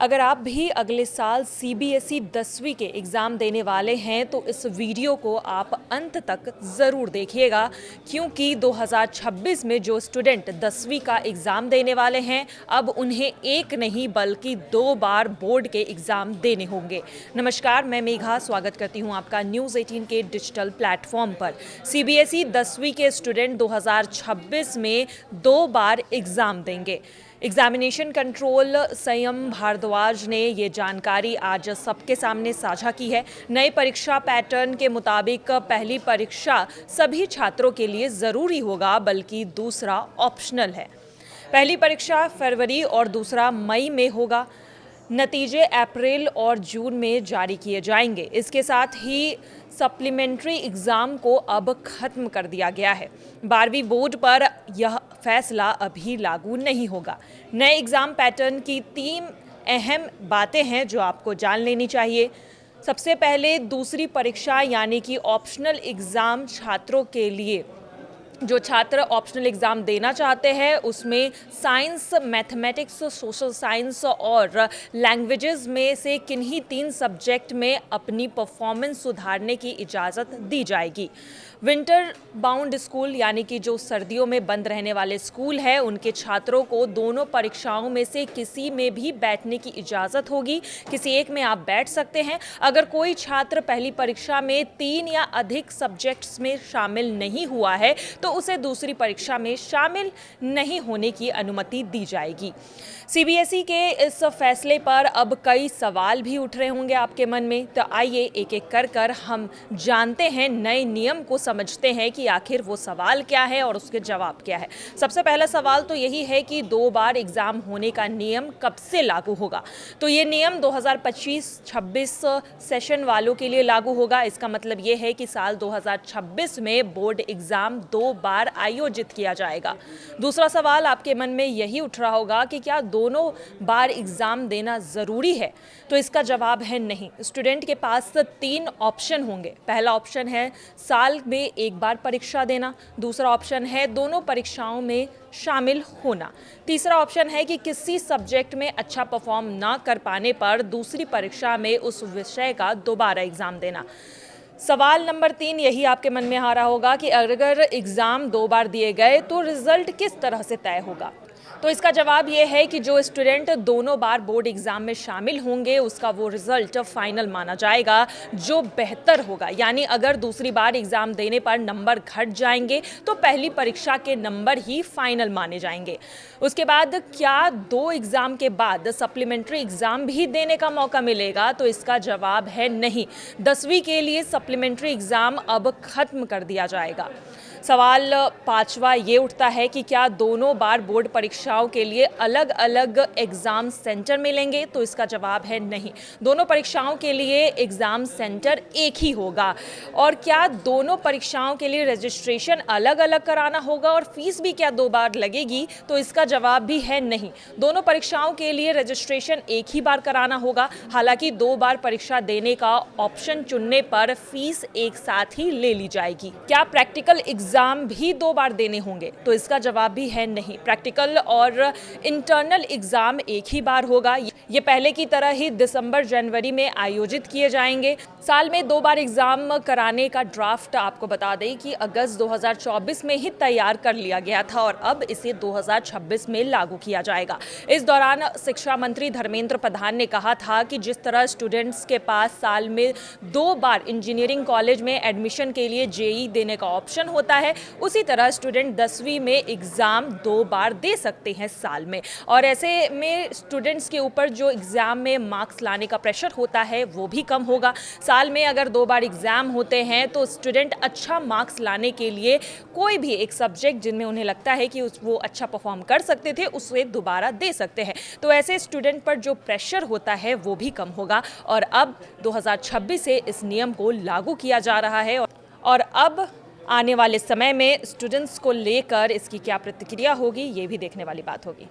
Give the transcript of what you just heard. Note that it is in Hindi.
अगर आप भी अगले साल सीबीएसई 10वीं के एग्ज़ाम देने वाले हैं तो इस वीडियो को आप अंत तक ज़रूर देखिएगा, क्योंकि 2026 में जो स्टूडेंट 10वीं का एग्ज़ाम देने वाले हैं अब उन्हें एक नहीं बल्कि 2 बार बोर्ड के एग्ज़ाम देने होंगे। नमस्कार, मैं मेघा स्वागत करती हूं आपका न्यूज़ 18 के डिजिटल प्लेटफॉर्म पर। सीबीएसई 10वीं के स्टूडेंट 2026 में 2 बार एग्ज़ाम देंगे। एग्जामिनेशन कंट्रोल संयम भारद्वाज ने ये जानकारी आज सबके सामने साझा की है। नए परीक्षा पैटर्न के मुताबिक पहली परीक्षा सभी छात्रों के लिए ज़रूरी होगा, बल्कि दूसरा ऑप्शनल है। पहली परीक्षा फरवरी और दूसरा मई में होगा। नतीजे अप्रैल और जून में जारी किए जाएंगे। इसके साथ ही सप्लीमेंट्री एग्ज़ाम को अब खत्म कर दिया गया है। 12वीं बोर्ड पर यह फैसला अभी लागू नहीं होगा। नए एग्ज़ाम पैटर्न की 3 अहम बातें हैं जो आपको जान लेनी चाहिए। सबसे पहले दूसरी परीक्षा यानी कि ऑप्शनल एग्ज़ाम छात्रों के लिए, जो छात्र ऑप्शनल एग्ज़ाम देना चाहते हैं उसमें साइंस, मैथमेटिक्स, सोशल साइंस और लैंग्वेजेस में से किन्हीं 3 सब्जेक्ट में अपनी परफॉर्मेंस सुधारने की इजाज़त दी जाएगी। विंटर बाउंड स्कूल यानी कि जो सर्दियों में बंद रहने वाले स्कूल हैं उनके छात्रों को दोनों परीक्षाओं में से किसी में भी बैठने की इजाज़त होगी। किसी एक में आप बैठ सकते हैं। अगर कोई छात्र पहली परीक्षा में 3 या अधिक सब्जेक्ट्स में शामिल नहीं हुआ है तो उसे दूसरी परीक्षा में शामिल नहीं होने की अनुमति दी जाएगी। सीबीएसई के इस फैसले पर अब कई सवाल भी उठ रहे होंगे आपके मन में, तो आइए एक एक कर हम जानते हैं, नए नियम को समझते हैं कि आखिर वो सवाल क्या है और उसके जवाब क्या है। सबसे पहला सवाल तो यही है कि 2 बार एग्ज़ाम होने का नियम कब से लागू होगा। तो ये नियम 2025-26 सेशन वालों के लिए लागू होगा। इसका मतलब ये है कि साल 2026 में बोर्ड एग्ज़ाम 2 बार आयोजित किया जाएगा। दूसरा सवाल आपके मन में यही उठ रहा होगा कि क्या दोनों बार एग्ज़ाम देना ज़रूरी है। तो इसका जवाब है नहीं। स्टूडेंट के पास 3 ऑप्शन होंगे। पहला ऑप्शन है साल में 1 बार परीक्षा देना। दूसरा ऑप्शन है दोनों परीक्षाओं में शामिल होना। तीसरा ऑप्शन है कि किसी सब्जेक्ट में अच्छा परफॉर्म ना कर पाने पर दूसरी परीक्षा में उस विषय का दोबारा एग्ज़ाम देना। सवाल नंबर 3 यही आपके मन में आ रहा होगा कि अगर एग्ज़ाम 2 बार दिए गए तो रिज़ल्ट किस तरह से तय होगा। तो इसका जवाब ये है कि जो स्टूडेंट दोनों बार बोर्ड एग्ज़ाम में शामिल होंगे उसका वो रिज़ल्ट फाइनल माना जाएगा जो बेहतर होगा। यानी अगर दूसरी बार एग्ज़ाम देने पर नंबर घट जाएंगे तो पहली परीक्षा के नंबर ही फाइनल माने जाएंगे। उसके बाद क्या 2 एग्ज़ाम के बाद सप्लीमेंट्री एग्ज़ाम भी देने का मौका मिलेगा। तो इसका जवाब है नहीं। 10वीं के लिए सप्लीमेंट्री एग्ज़ाम अब खत्म कर दिया जाएगा। सवाल 5वां ये उठता है कि क्या दोनों बार बोर्ड परीक्षाओं के लिए अलग अलग एग्ज़ाम सेंटर मिलेंगे। तो इसका जवाब है नहीं। दोनों परीक्षाओं के लिए एग्ज़ाम सेंटर एक ही होगा। और क्या दोनों परीक्षाओं के लिए रजिस्ट्रेशन अलग अलग कराना होगा और फीस भी क्या 2 बार लगेगी। तो इसका जवाब भी है नहीं। दोनों परीक्षाओं के लिए रजिस्ट्रेशन एक ही बार कराना होगा। हालांकि 2 बार परीक्षा देने का ऑप्शन चुनने पर फीस एक साथ ही ले ली जाएगी। क्या प्रैक्टिकल एग्ज़ाम भी 2 बार देने होंगे। तो इसका जवाब भी है नहीं। प्रैक्टिकल और इंटरनल एग्ज़ाम एक ही बार होगा। ये पहले की तरह ही दिसंबर जनवरी में आयोजित किए जाएंगे। साल में 2 बार एग्ज़ाम कराने का ड्राफ्ट आपको बता दें कि अगस्त 2024 में ही तैयार कर लिया गया था और अब इसे 2026 में लागू किया जाएगा। इस दौरान शिक्षा मंत्री धर्मेंद्र प्रधान ने कहा था कि जिस तरह स्टूडेंट्स के पास साल में 2 बार इंजीनियरिंग कॉलेज में एडमिशन के लिए जेईई देने का ऑप्शन होता है, उसी तरह स्टूडेंट 10वीं में एग्ज़ाम 2 बार दे सकते हैं साल में। और ऐसे में स्टूडेंट्स के ऊपर जो एग्ज़ाम में मार्क्स लाने का प्रेशर होता है वो भी कम होगा। साल में अगर 2 बार एग्ज़ाम होते हैं तो स्टूडेंट अच्छा मार्क्स लाने के लिए कोई भी एक सब्जेक्ट जिनमें उन्हें लगता है कि वो अच्छा परफॉर्म कर सकते थे उसे दोबारा दे सकते हैं। तो ऐसे स्टूडेंट पर जो प्रेशर होता है वो भी कम होगा। और अब 2026 से इस नियम को लागू किया जा रहा है और अब आने वाले समय में स्टूडेंट्स को लेकर इसकी क्या प्रतिक्रिया होगी ये भी देखने वाली बात होगी।